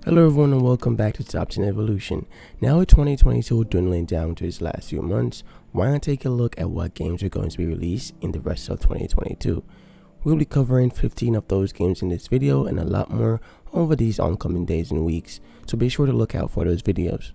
Hello everyone and welcome back to Top 10 Evolution. Now with 2022 dwindling down to its last few months, why not take a look at what games are going to be released in the rest of 2022. We'll be covering 15 of those games in this video and a lot more over these oncoming days and weeks, so be sure to look out for those videos.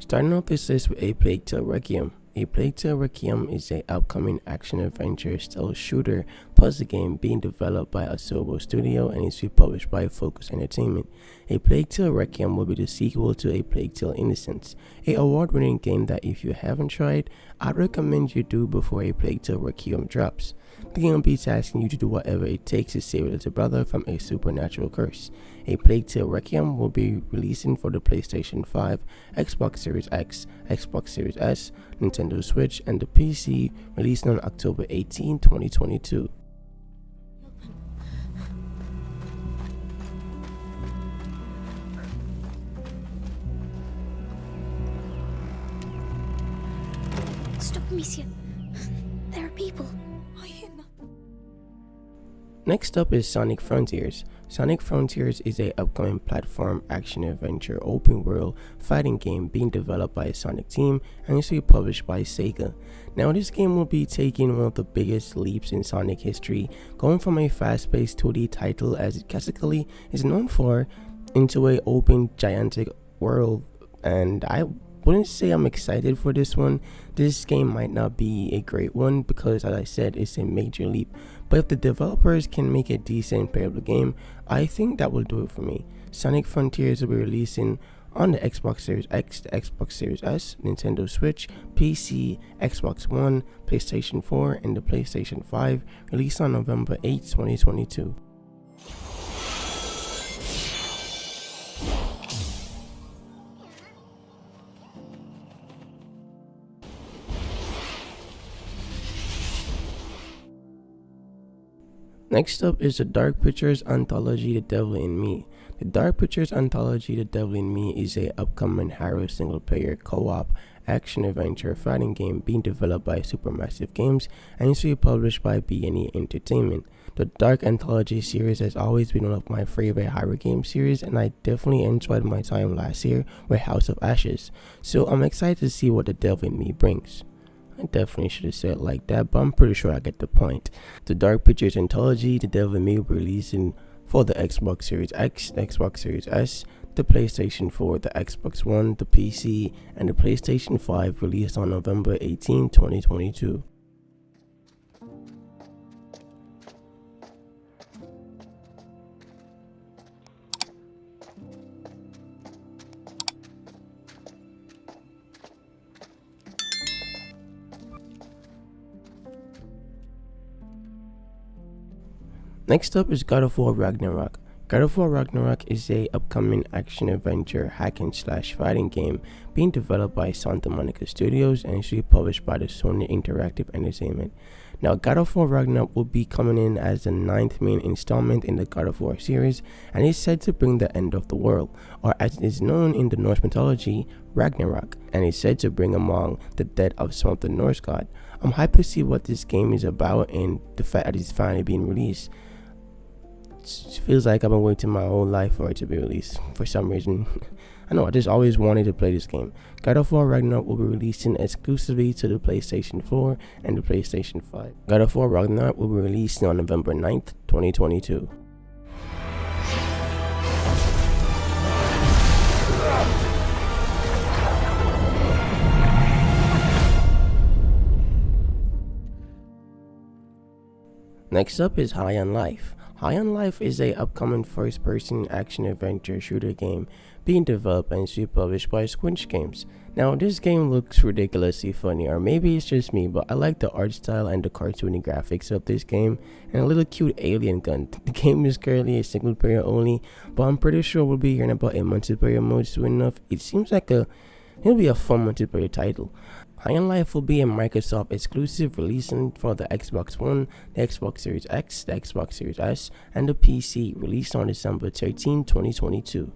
Starting off this list with A Plague Tale Requiem. A Plague Tale Requiem is an upcoming action-adventure stealth shooter puzzle game being developed by Asobo Studio and is published by Focus Entertainment. A Plague Tale Requiem will be the sequel to A Plague Tale Innocence, an award-winning game that if you haven't tried, I'd recommend you do before A Plague Tale Requiem drops. The game will be asking you to do whatever it takes to save your little brother from a supernatural curse. A Plague Tale Requiem will be releasing for the PlayStation 5, Xbox Series X, Xbox Series S, Nintendo Switch, and the PC, releasing on October 18, 2022. Stop, Monsieur. There are people. Next up is Sonic Frontiers. Sonic Frontiers is an upcoming platform action-adventure open-world fighting game being developed by a Sonic team and is published by Sega. Now this game will be taking one of the biggest leaps in Sonic history, going from a fast-paced 2D title as it classically is known for into an open gigantic world, and I wouldn't say I'm excited for this one. This game might not be a great one because, as I said, it's a major leap. But if the developers can make a decent playable game, I think that will do it for me. Sonic Frontiers will be releasing on the Xbox Series X, the Xbox Series S, Nintendo Switch, PC, Xbox One, PlayStation 4, and the PlayStation 5, released on November 8, 2022. Next up is the Dark Pictures Anthology The Devil in Me. The Dark Pictures Anthology The Devil in Me is a upcoming horror single-player co-op action-adventure fighting game being developed by Supermassive Games and is published by B&E Entertainment. The Dark Anthology series has always been one of my favorite horror game series, and I definitely enjoyed my time last year with House of Ashes, so I'm excited to see what The Devil in Me brings. I definitely should have said it like that, but I'm pretty sure I get the point. The Dark Pictures Anthology, The Devil in Me, will be releasing for the Xbox Series X, the Xbox Series S, the PlayStation 4, the Xbox One, the PC, and the PlayStation 5, released on November 18, 2022. Next up is God of War Ragnarok. God of War Ragnarok is a upcoming action-adventure hack-and-slash fighting game being developed by Santa Monica Studios and is published by the Sony Interactive Entertainment. Now, God of War Ragnarok will be coming in as the 9th main installment in the God of War series and is said to bring the end of the world, or as it is known in the Norse mythology, Ragnarok, and is said to bring among the dead of some of the Norse gods. I'm hyped to see what this game is about and the fact that it's finally being released. It feels like I've been waiting my whole life for it to be released for some reason. I know, I just always wanted to play this game. God of War Ragnarok will be releasing exclusively to the PlayStation 4 and the PlayStation 5. God of War Ragnarok will be releasing on November 9th, 2022. Next up is High on Life. High on Life is a upcoming first-person action-adventure shooter game being developed and published by Squinch Games. Now, this game looks ridiculously funny, or maybe it's just me, but I like the art style and the cartoony graphics of this game, and a little cute alien gun. The game is currently a single-player only, but I'm pretty sure we'll be hearing about a multiplayer mode soon enough. It seems like it'll be a fun multiplayer title. High on Life will be a Microsoft exclusive, releasing for the Xbox One, the Xbox Series X, the Xbox Series S, and the PC, released on December 13, 2022.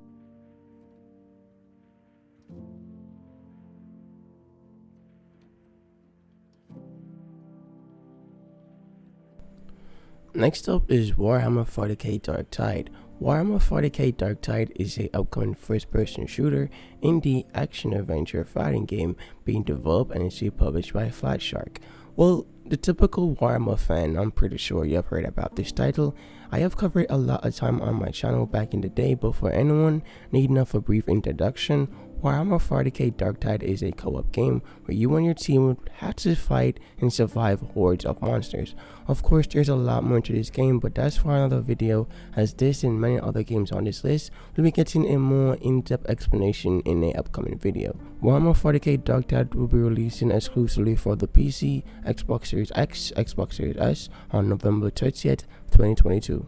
Next up is Warhammer 40k Darktide. Warhammer 40k Darktide is a upcoming first-person shooter indie action-adventure fighting game being developed and is being published by Fatshark. Well, the typical Warhammer fan, I'm pretty sure you have heard about this title. I have covered a lot of time on my channel back in the day, but for anyone needing of a brief introduction, Warhammer 40k Darktide is a co-op game where you and your team would have to fight and survive hordes of monsters. Of course, there's a lot more to this game, but that's for another video, as this and many other games on this list will be getting a more in-depth explanation in an upcoming video. Warhammer 40k Darktide will be releasing exclusively for the PC, Xbox Series X, Xbox Series S on November 30th, 2022.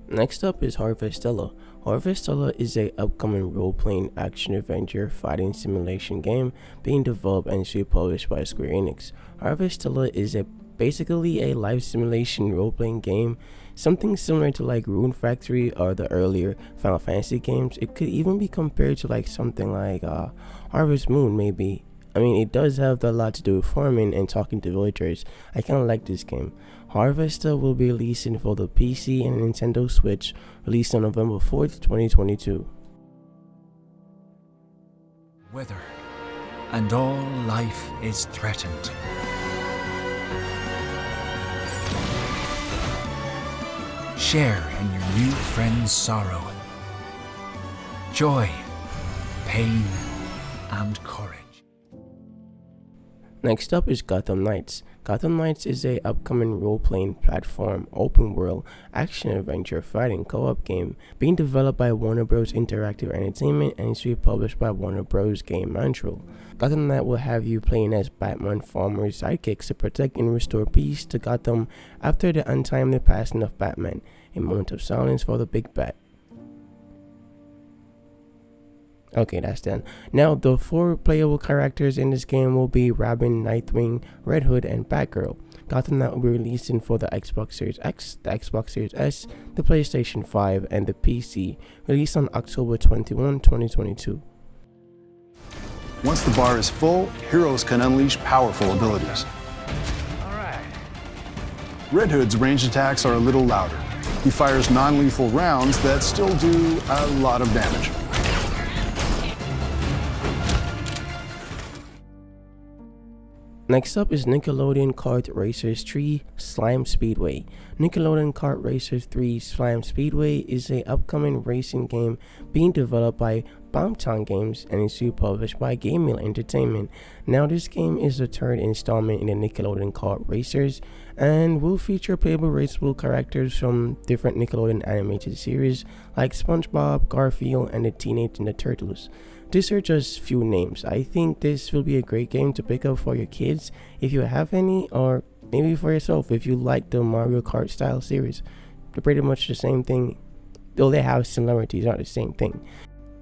Next up is Harvestella. Harvestella is a upcoming role-playing action-adventure fighting simulation game being developed and published by Square Enix. Harvestella is basically a life simulation role-playing game, something similar to like Rune Factory or the earlier Final Fantasy games. It could even be compared to like something like Harvest Moon maybe. I mean, it does have a lot to do with farming and talking to villagers. I kind of like this game. Harvestella will be releasing for the PC and Nintendo Switch, released on November 4th, 2022. Weather, and all life is threatened. Share in your new friend's sorrow, joy, pain, and courage. Next up is Gotham Knights. Gotham Knights is a upcoming role-playing platform, open-world, action-adventure fighting co-op game being developed by Warner Bros. Interactive Entertainment and is published by Warner Bros. Game Montreal. Gotham Knight will have you playing as Batman farmer's sidekicks to protect and restore peace to Gotham after the untimely passing of Batman. A moment of silence for the Big Bat. Okay, that's done. Now, the 4 playable characters in this game will be Robin, Nightwing, Red Hood, and Batgirl. Gotham Knight will be releasing for the Xbox Series X, the Xbox Series S, the PlayStation 5, and the PC, released on October 21, 2022. Once the bar is full, heroes can unleash powerful abilities. Red Hood's ranged attacks are a little louder. He fires non-lethal rounds that still do a lot of damage. Next up is Nickelodeon Kart Racers 3 Slime Speedway. Nickelodeon Kart Racers 3 Slime Speedway is an upcoming racing game being developed by Boomtown Games and is published by Game Mill Entertainment. Now, this game is the third installment in the Nickelodeon Kart Racers and will feature playable raceable characters from different Nickelodeon animated series like SpongeBob, Garfield, and the Teenage Ninja Turtles. These are just few names. I think this will be a great game to pick up for your kids if you have any, or maybe for yourself if you like the Mario Kart style series. They're pretty much the same thing, though they have similarities, not the same thing.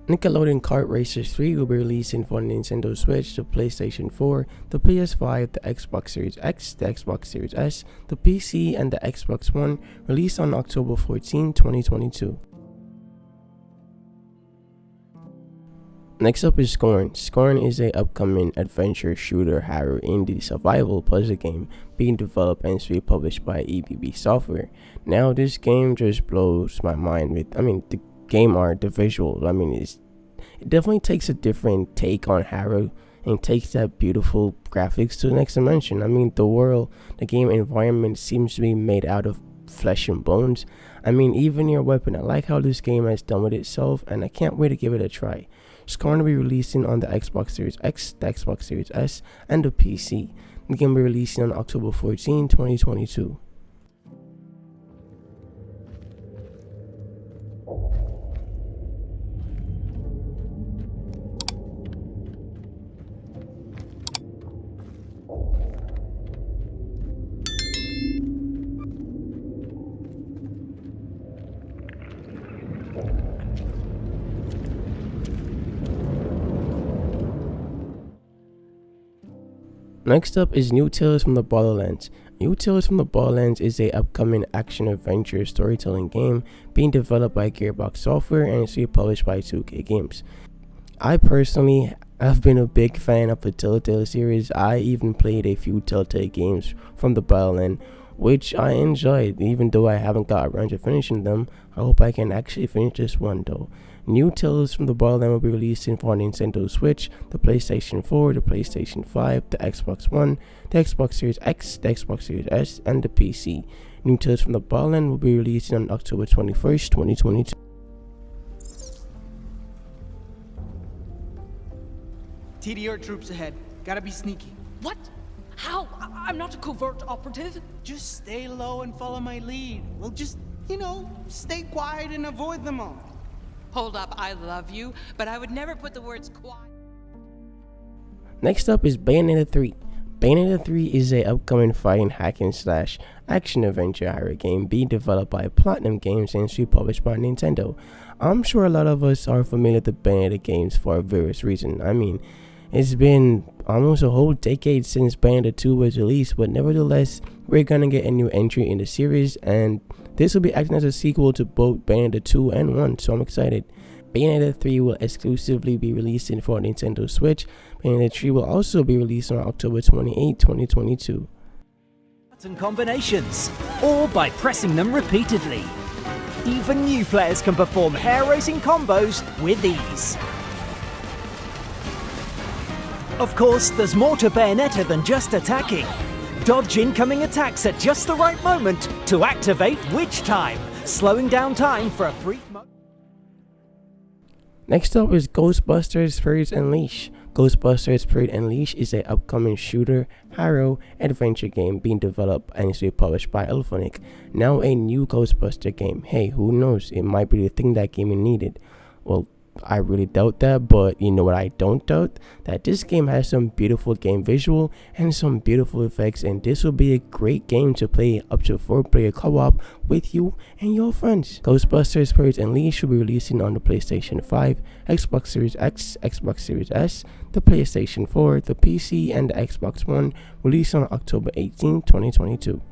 Nickelodeon Kart Racers 3 will be releasing for Nintendo Switch, the PlayStation 4, the PS5, the Xbox Series X, the Xbox Series S, the PC, and the Xbox One, released on October 14, 2022. Next up is Scorn. Scorn is a upcoming adventure shooter horror indie survival puzzle game being developed and published by EBB Software. Now, this game just blows my mind with, the game art, the visual. It definitely takes a different take on horror and takes that beautiful graphics to the next dimension. The world, the game environment seems to be made out of flesh and bones. Even your weapon. I like how this game has done with itself, and I can't wait to give it a try. Scorn will be releasing on the Xbox Series X, the Xbox Series S, and the PC. The game will be releasing on October 14, 2022. Next up is new Tales from the Borderlands. New Tales from the Borderlands is a upcoming action-adventure storytelling game being developed by Gearbox Software and is published by 2K Games. I personally have been a big fan of the Telltale series. I even played a few Telltale games from the Borderlands, which I enjoyed, even though I haven't got around to finishing them. I hope I can actually finish this one though. New Tales from the Borderlands will be releasing for Nintendo Switch, the PlayStation 4, the PlayStation 5, the Xbox One, the Xbox Series X, the Xbox Series S, and the PC. New Tales from the Borderlands will be releasing on October 21st, 2022. TDR troops ahead. Gotta be sneaky. What? How? I'm not a covert operative. Just stay low and follow my lead. We'll just, stay quiet and avoid them all. Hold up, I love you, but I would never put the words quiet. Next up is Bayonetta 3. Bayonetta 3 is a upcoming fighting hack and slash action adventure horror game being developed by Platinum Games and published by Nintendo. I'm sure a lot of us are familiar with the Bayonetta games for various reasons. I mean, it's been almost a whole decade since Bayonetta 2 was released, but nevertheless, we're gonna get a new entry in the series, and this will be acting as a sequel to both Bayonetta 2 and 1, so I'm excited. Bayonetta 3 will exclusively be releasing for Nintendo Switch. Bayonetta 3 will also be released on October 28, 2022. Button combinations, or by pressing them repeatedly. Even new players can perform hair-raising combos with ease. Of course, there's more to Bayonetta than just attacking. Dodge incoming attacks at just the right moment to activate Witch Time, slowing down time for a brief moment. Next up is Ghostbusters Spirit Unleashed. Ghostbusters Spirit Unleashed is an upcoming shooter, horror, adventure game being developed and is published by Elphonic. Now a new Ghostbuster game. Hey, who knows? It might be the thing that gaming needed. Well, I really doubt that, but you know what I don't doubt? That this game has some beautiful game visual and some beautiful effects, and this will be a great game to play up to 4-player co-op with you and your friends. Ghostbusters Spirit Unleashed will be releasing on the PlayStation 5, Xbox Series X, Xbox Series S, the PlayStation 4, the PC, and the Xbox One, released on October 18, 2022.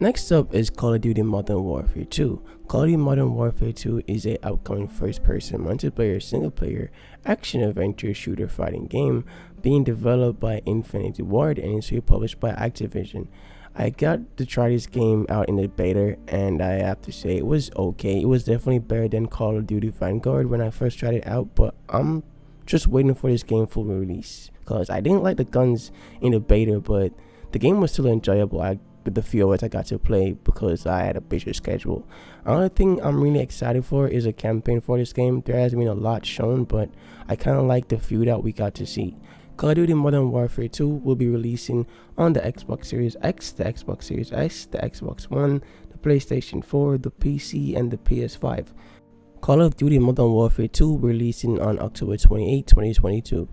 Next up is Call of Duty Modern Warfare 2. Call of Duty Modern Warfare 2 is a upcoming first-person multiplayer single-player action-adventure shooter fighting game being developed by Infinity Ward and is published by Activision. I got to try this game out in the beta, and I have to say it was okay. It was definitely better than Call of Duty Vanguard when I first tried it out, but I'm just waiting for this game full release because I didn't like the guns in the beta, but the game was still enjoyable. With the few hours I got to play because I had a busy schedule. Another thing I'm really excited for is a campaign for this game. There hasn't been a lot shown, but I kind of like the few that we got to see. Call of Duty Modern Warfare 2 will be releasing on the Xbox Series X, the Xbox Series S, the Xbox One, the PlayStation 4, the PC, and the PS5. Call of Duty Modern Warfare 2 will be releasing on October 28, 2022.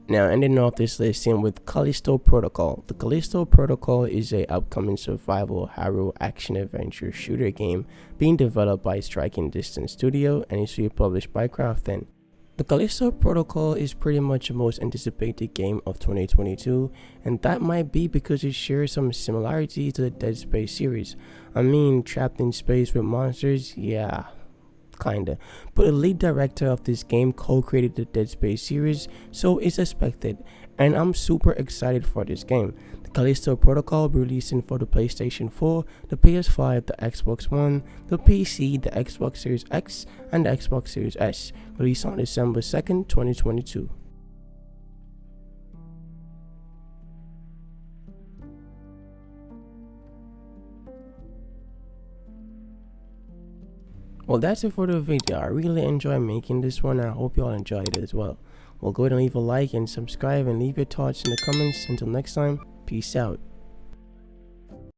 Now ending off this listing with Callisto Protocol. The Callisto Protocol is a upcoming survival horror action adventure shooter game being developed by Striking Distance Studio and is published by Crafton. The Callisto Protocol is pretty much the most anticipated game of 2022, and that might be because it shares some similarities to the Dead Space series. I mean, trapped in space with monsters, yeah. Kinda, but the lead director of this game co-created the Dead Space series, so it's expected, and I'm super excited for this game. The Callisto Protocol will be releasing for the PlayStation 4, the PS5, the Xbox One, the PC, the Xbox Series X, and the Xbox Series S, released on December 2nd, 2022. Well, that's it for the video. I really enjoyed making this one, and I hope y'all enjoyed it as well. Well, go ahead and leave a like and subscribe and leave your thoughts in the comments. Until next time, peace out.